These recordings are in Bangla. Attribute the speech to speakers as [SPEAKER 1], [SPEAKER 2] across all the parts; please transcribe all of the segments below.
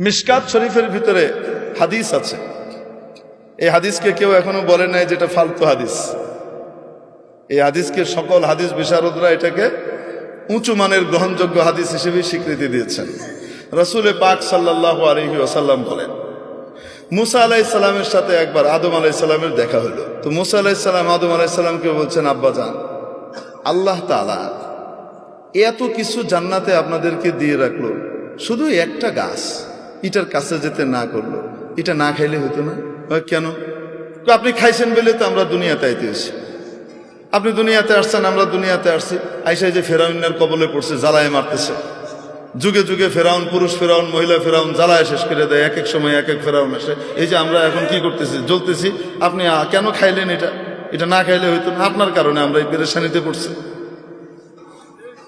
[SPEAKER 1] মিশকাত শরীফের ভিতরে হাদিস আছে। এই হাদিসকে কেউ এখনো বলে নাই যেটা ফালতু হাদিস। এই হাদিসকে সকল হাদিস বিশারদরা এটাকে উঁচু মানের গ্রহণযোগ্য হাদিস হিসেবে স্বীকৃতি দিয়েছেন। রাসূল পাক সাল্লাল্লাহু আলাইহি ওয়াসাল্লাম বলেন, মুসা আলাইহিস সালামের সাথে একবার আদম আলাইহিস সালামের দেখা হলো। তো মুসা আলাইহিস সালাম আদম আলাইহিস সালামকে বলছেন, আব্বাজান, আল্লাহ তাআলা এত কিছু জান্নাতে আপনাদেরকে দিয়ে রাখলো, শুধু একটা গাছ এটার কাছে যেতে না করলো, এটা না খাইলে হতো না? কেন? আপনি খাইছেন বলে তো আমরা দুনিয়াতে আইতে এসেছি। আপনি দুনিয়াতে আসছেন, আমরা দুনিয়াতে আসছি। আইসাই যে ফেরাউনের কবলে পড়ছে, জ্বালায় মারতেছে। যুগে যুগে ফেরাউন, পুরুষ ফেরাউন, মহিলা ফেরাউন জ্বালায় শেষ করে দেয়। এক এক সময় এক এক ফেরাউন আসে। এই যে আমরা এখন কি করতেছি, জ্বলতেছি। আপনি কেন খাইলেন? এটা না খাইলে হইতো না। আপনার কারণে আমরা এই পেরেশানিতে পড়ছি।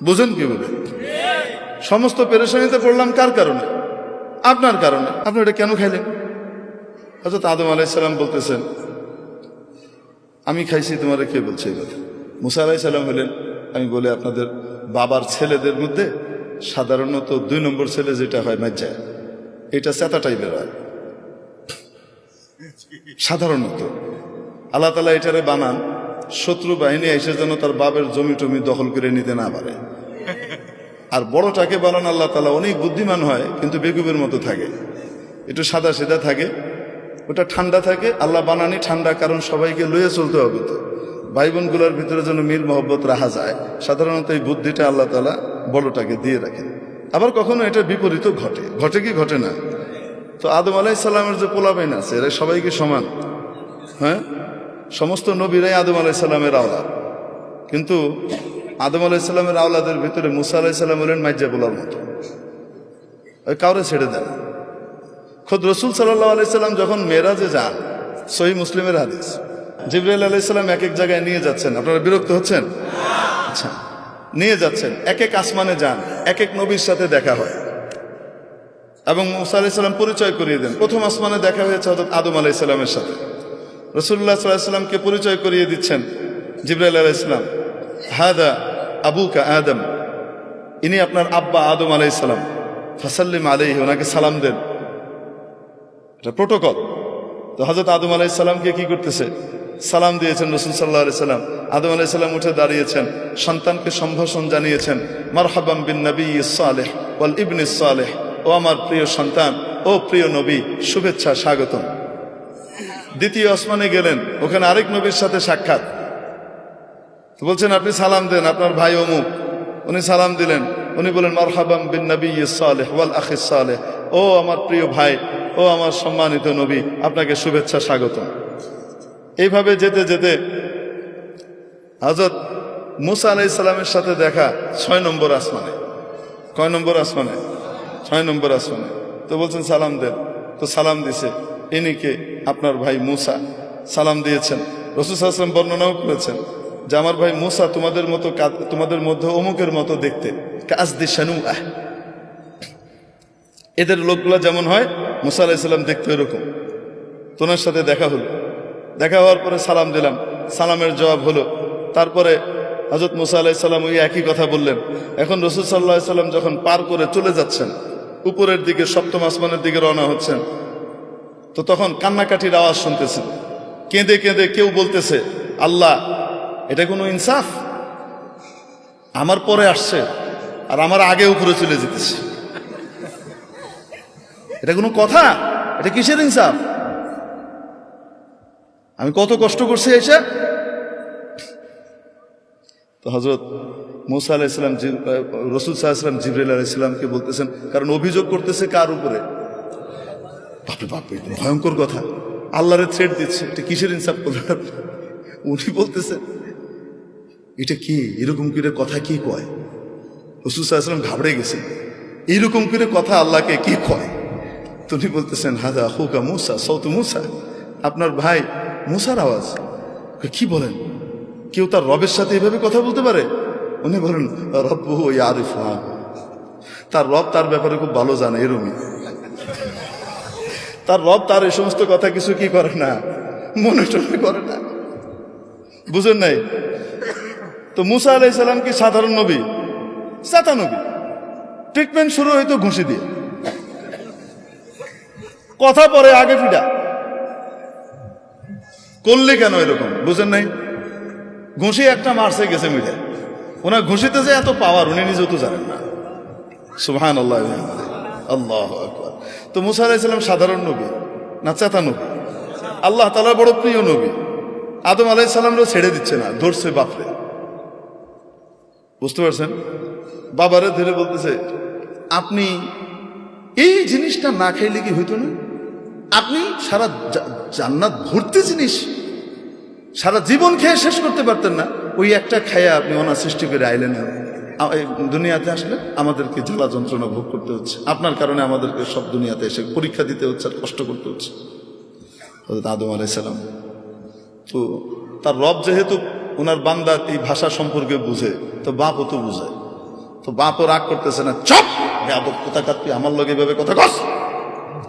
[SPEAKER 1] বুঝেন কি বলে? সমস্ত পেরেশানিতে পড়লাম কার কারণে? আপনার কারণে। আপনি এটা কেন খাইলেন? হযরত আদম আলাইহিস সালাম বলতেছেন, আমি খাইছি, তোমার কে বলছে এই কথা? মুসা আলাইহিস সালাম হলেন, আমি বলে আপনাদের বাবার ছেলেদের মধ্যে সাধারণত 2 নম্বর ছেলে যেটা হয় মাজ্জা, এটা চেতা টাইপের হয় সাধারণত। আল্লাহ তাআলা এটারে বানান শত্রু বাহিনী এসে যেন তার বাবার জমি টমি দখল করে নিতে না পারে। আর বড়টাকে বানান আল্লাহ তাআলা অনেক বুদ্ধিমান হয়, কিন্তু বেকুবের মতো থাকে, একটু সাদা সিধা থাকে, ওটা ঠান্ডা থাকে। আল্লাহ বানানি ঠান্ডা, কারণ সবাইকে লইয়ে চলতে হবে। তো ভাই বোনগুলোর ভিতরে যেন মিল মহব্বত রাখা যায়, সাধারণত এই বুদ্ধিটা আল্লাহ তাআলা বড়টাকে দিয়ে রাখেন। আবার কখনো এটার বিপরীত ঘটে। ঘটে কি ঘটে না? তো আদম আলাইহিস সালামের যে পোলাপাইন আছে, এরা সবাই কি সমান? হ্যাঁ, সমস্ত নবীরাই আদম আলাইহিস সালামের আওলাদ। কিন্তু আদম আলাইহিস সালামের আওলাদের ভিতরে মুসা আলাইহিস সালাম হলেন মাইজা পোলার মতো, ওই কাউরে ছেড়ে দেন। খোদ রাসূল সাল্লাল্লাহু আলাইহি সাল্লাম যখন মেরাজে যান, সহিহ মুসলিমের হাদিস, জিবরাইল আলাইহিস সালাম এক এক জায়গায় নিয়ে যাচ্ছেন। আপনারা বিরক্ত হচ্ছেন? আচ্ছা, নিয়ে যাচ্ছেন, এক এক আসমানে যান, এক এক নবীর সাথে দেখা হয় এবং মুসা আলাইহিস সালাম পরিচয় করিয়ে দেন। প্রথম আসমানে দেখা হয়েছে হযরত আদম আলাইহিস সালামের সাথে। রাসূলুল্লাহ সাল্লাল্লাহু আলাইহি সাল্লামকে পরিচয় করিয়ে দিচ্ছেন জিবরাইল আলাইহিস সালাম, হাদা আবুকা আদম, ইনি আপনার আব্বা আদম আলাইহিস সালাম, ফাসাল্লিম আলাইহি, ওনাকে সালাম দেন। এটা প্রোটোকল। তো হযরত আদম আলাইহিস সালামকে কি করতেছে? সালাম দিয়েছেন রাসূল সাল্লাল্লাহু আলাইহি সাল্লাম। আদম আলাইহিস সালাম উঠে দাঁড়িয়েছেন, সন্তানকে সম্ভাষণ জানিয়েছেন, মারহাবাম বিন নবিয়্যিস সালেহ ওয়াল ইবনিস সালেহ, ও আমার প্রিয় সন্তান, ও প্রিয় নবী, শুভেচ্ছা, স্বাগতম। দ্বিতীয় আসমানে গেলেন, ওখানে আরেক নবীর সাথে সাক্ষাৎ। বলছেন, আপনি সালাম দেন, আপনার ভাই অমুক। উনি সালাম দিলেন, উনি বলেন, মারহাবাম বিন নবিয়্যিস সালেহ ওয়াল আখিস সালেহ, ও আমার প্রিয় ভাই, ও আমার সম্মানিত নবী, আপনাকে শুভেচ্ছা, স্বাগতম। এইভাবে যেতে যেতে হযরত মুসা আলাইহিস সালামের সাথে দেখা 6 নম্বর আসমানে। কয় নম্বর আসমানে? 6 নম্বর আসমানে। তো বলছেন সালাম দেন। তো সালাম দিছে, ইনি কে? আপনার ভাই মুসা। সালাম দিয়েছেন। রাসূল সাল্লাল্লাহু আলাইহি ওয়াসাল্লাম বর্ণনাও করেছেন যে আমার ভাই মুসা তোমাদের মতো, তোমাদের মধ্যে অমুকের মতো দেখতে, কাসদি শানুআহ, এদের লোকগুলা যেমন হয় মুসা আলাইহিস সালাম দেখতে এরকম। তোমার সাথে দেখা হলো। দেখা হওয়ার পরে সালাম দিলাম, সালামের জবাব হলো। তারপরে হযরত মুসা আলাইহিস সালাম ওই একই কথা বললেন। এখন রাসূল সাল্লাল্লাহু আলাইহি সাল্লাম যখন পার করে চলে যাচ্ছেন, উপরের দিকে 7ম আসমানের দিকে রওনা হচ্ছেন, তো তখন কান্নাকাটির আওয়াজ শুনতেছেন। কেঁদে কেঁদে কেউ বলতেছে, আল্লাহ, এটা কোনো ইনসাফ? আমার পরে আসছে আর আমার আগে উপরে চলে যেতেছে, এটা কোনো কথা? এটা কিসের ইনসাফ? আমি কত কষ্ট করছি এসে। তো হযরত মুসা আলাইহিস সালাম, রাসূল সাল্লাল্লাহু আলাইহি সাল্লাম জিবরাইল আলাইহিস সালামকে বলতেছেন, কারণ অভিযোগ করতেছে কার উপরে? বাপরে বাপ, ভয়ঙ্কর কথা। আল্লাহরে থ্রেট দিচ্ছে, এটা কিসের ইনসাফ করলেন? উনি বলতেছেন, এটা কি এরকম করে কথা কি কয়? রাসূল সাল্লাল্লাহু আলাইহি সাল্লাম ঘাবড়ে গেছেন, এইরকম করে কথা আল্লাহকে কি কয়? তো উনি বলতেছেন, হাদা আখুকা মুসা, সাউতু মুসা, আপনার ভাই মুসার আওয়াজ। কি বলেন? কেউ তার রবের সাথে এভাবে কথা বলতে পারে? উনি বলেন, রব্বুহু ইয়ারিফু, তার রব তার ব্যাপারে খুব ভালো জানে। এরকমই তার রব তার এই সমস্ত কথা কিছু কি করে না, মনে টনে করে না। বুঝেন নাই? তো মুসা আলাইহিস সালাম কি সাধারণ নবী? সাতা নবী। ট্রিটমেন্ট শুরু হইতো ঘুষি দিয়ে। কথা পরে আগে ফিডা করলে কেন এরকম বুঝেন নাই? ঘুষি একটা মারছে গেছে মিলে, ওনার ঘুষিতে যে এত পাওয়ার উনি নিজেও তো জানেন না। সুবহানাল্লাহ, আল্লাহু আকবার। তো মুসা আলাইহিস সালাম সাধারণ নবী না চেতা নবী? আল্লাহ তাআলার বড় প্রিয় নবী। আদম আলাইহিস সালামও ছেড়ে দিচ্ছে না, ধরছে বাপরে। বুঝতে পারছেন? বাবারে ধরে বলতেছে, আপনি এই জিনিসটা না খাইলে কি হইতো না? আপনি সারা জান্নাত ভর্তি জিনিস সারা জীবন খেয়ে শেষ করতে পারতেন না, ওই একটা খাইয়া আপনি অনার সৃষ্টি করে আইলেন, দুনিয়াতে আসলে আমাদেরকে জ্বালা যন্ত্রণা ভোগ করতে হচ্ছে, আপনার কারণে আমাদেরকে সব দুনিয়াতে এসে পরীক্ষা দিতে হচ্ছে আর কষ্ট করতে হচ্ছে। হযরত আদম আলাইহিস সালাম তো তার রব যেহেতু ওনার বান্দা এই ভাষা সম্পর্কে বুঝে, তো বাপও তো বুঝে, তো বাপও রাগ করতেছে না, চপ বেয়াদব কোথাকার, তুই আমার লগে এভাবে কথা কস,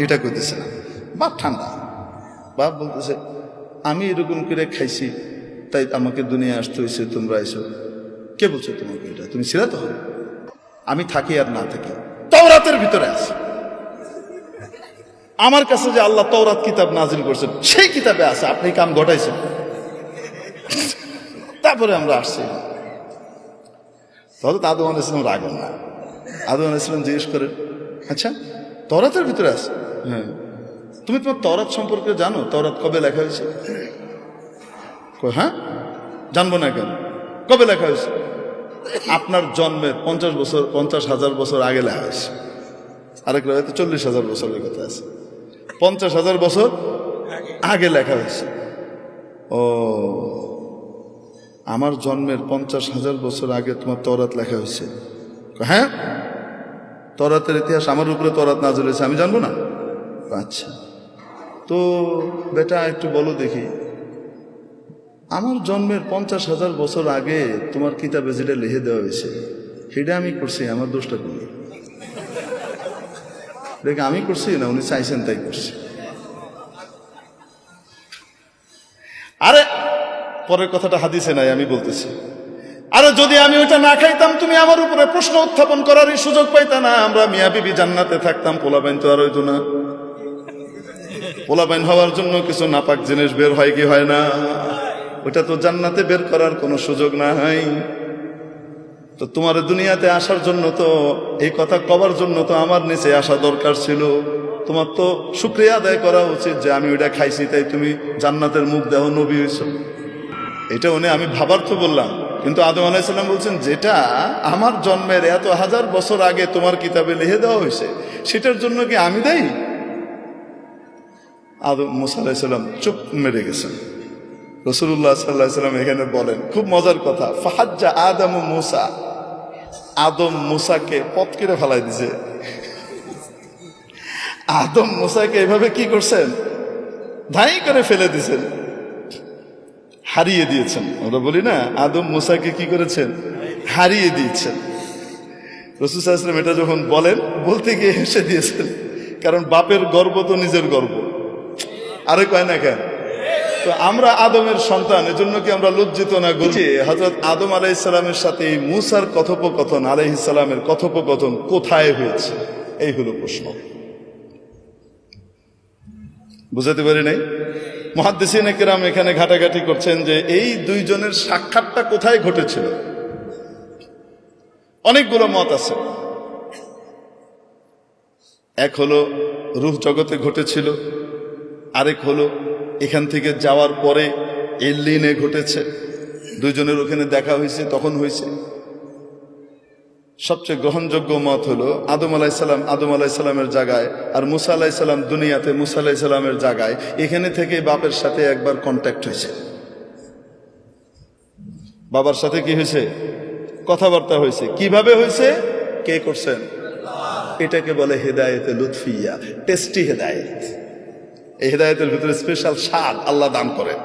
[SPEAKER 1] এটা কইতেছে না। বাপ ঠান্ডা, বাপ বলতেছে, আমি এরকম করে খাইছি তাই আমাকে দুনিয়া আসতে হয়েছে, তোমরা এসো। কে বলছো তোমাকে এটা? তুমি ছিলা তো? আমি থাকি আর না থাকি তাওরাতের ভিতরে আছে, আমার কাছে যে আল্লাহ তাওরাত কিতাব নাজিল করছেন সেই কিতাবে আছে, আপনি কাম ঘটাইছেন। তারপরে আমরা আসছি। তাহলে আদম আলাইহিস সালাম রাগেন না। আদম আলাইহিস সালাম জিজ্ঞেস করেন, আচ্ছা তাওরাতের ভিতরে আছে? হ্যাঁ। তুমি তোমার তাওরাত সম্পর্কে জানো? তাওরাত কবে লেখা হয়েছে? হ্যাঁ, জানবো না কেন? কবে লেখা হয়েছে? আপনার জন্মের 50,000 বছর আগে লেখা হয়েছে। আরেক হয়তো 40,000 বছরের কথা আছে, 50,000 বছর আগে লেখা হয়েছে। ও, আমার জন্মের 50,000 বছর আগে তোমার তাওরাত লেখা হয়েছে? হ্যাঁ, তাওরাতের ইতিহাস আমার উপরে তাওরাত নাযিল হয়েছে, আমি জানবো না? আচ্ছা, তো বেটা একটু বলো দেখি, আমার জন্মের 50,000 বছর আগে তোমার কিতাবে যেটা লিখে দেওয়া হয়েছে সেটা আমি করছি, আমার দোষটা করি? দেখে আমি করছি না, উনি চাইছেন তাই করছি। আরে পরের কথাটা হাদিসে নাই, আমি বলতেছি, আরে যদি আমি ওইটা না খাইতাম তুমি আমার উপরে প্রশ্ন উত্থাপন করারই সুযোগ পাইতা না, আমরা মিয়া বিবি জান্নাতে থাকতাম, পোলাপাইন তো আর হইতো না। পোলাপাইন হওয়ার জন্য কিছু নাপাক জিনিস বের হয় কি হয় না? ওটা তো জান্নাতে বের করার কোনো সুযোগ নাই। তো তোমার দুনিয়াতে আসার জন্য তো, এই কথা কবার জন্য তো আমার নিচে আসা দরকার ছিল। তোমার তো শুকরিয়া আদায় করা উচিত যে আমি ওইটা খাইছি তাই তুমি জান্নাতের মুখ দেহ নবী হইছ। এটা উনি আমি ভাবার তো বললাম, কিন্তু আদম আলাইহিস সালাম বলছেন যেটা আমার জন্মের এত হাজার বছর আগে তোমার কিতাবে লিখে দেওয়া হয়েছে সেটার জন্য কি আমি দায়ী? আদম মুসা আলাইহিস সালাম চুপ মেরে গেছেন। রাসূলুল্লাহ সাল্লাল্লাহু আলাইহি ওয়াসাল্লাম এখানে বলেন খুব মজার কথা, ফাহাজ্জা আদম মুসা, আদম মুসাকে পথ করে ফেলাই দিছে। আদম মুসাকে এভাবে কি করছেন? ধাই করে ফেলে দিয়েছেন, হারিয়ে দিয়েছেন। আমরা বলি না আদম মুসাকে কি করেছেন? হারিয়ে দিয়েছেন। রাসূল সাল্লাল্লাহু আলাইহি ওয়াসাল্লাম এটা যখন বলেন, বলতে গিয়ে হেসে দিয়েছেন, কারণ বাপের গর্ব তো নিজের গর্ব, আরে কয় না কেন? তো আমরা আদমের সন্তান, এজন্য কি আমরা লজ্জিত না? গজি হযরত আদম আলাইহিস সালামের সাথে এই মূসার কথোপকথন, আলাইহিস সালামের কথোপকথন কোথায় হয়েছে? এই হলো প্রশ্ন। বুঝাতে পারি নাই? মুহাদ্দিসিনে কেরাম এখানে ঘাটাঘাটি করছেন যে এই দুইজনের সাক্ষাৎটা কোথায় ঘটেছিল। অনেকগুলো মত আছে। এক হলো রূহ জগতে ঘটেছিল, আরেক হলো এখান থেকে যাওয়ার পরে এল্লিনে ঘটেছে, দুইজনের ওখানে দেখা হয়েছে, তখন হয়েছে। সবচেয়ে গ্রহণযোগ্য মত হলো আদম আলাইহিস সালামের জায়গায় আর মুসা আলাইহিস সালাম দুনিয়াতে মুসা আলাইহিস সালামের জায়গায়, এখানে থেকে বাপের সাথে একবার কন্ট্যাক্ট হয়েছে। বাবার সাথে কি হয়েছে? কথাবার্তা হয়েছে। কিভাবে হয়েছে? কে করছেন? এটাকে বলে হেদায়েতে লুৎফিয়া, টেস্টি হেদায়েত। এই হেদায়েতের ভিতরে স্পেশাল স্বাদ আল্লাহ দান করেন।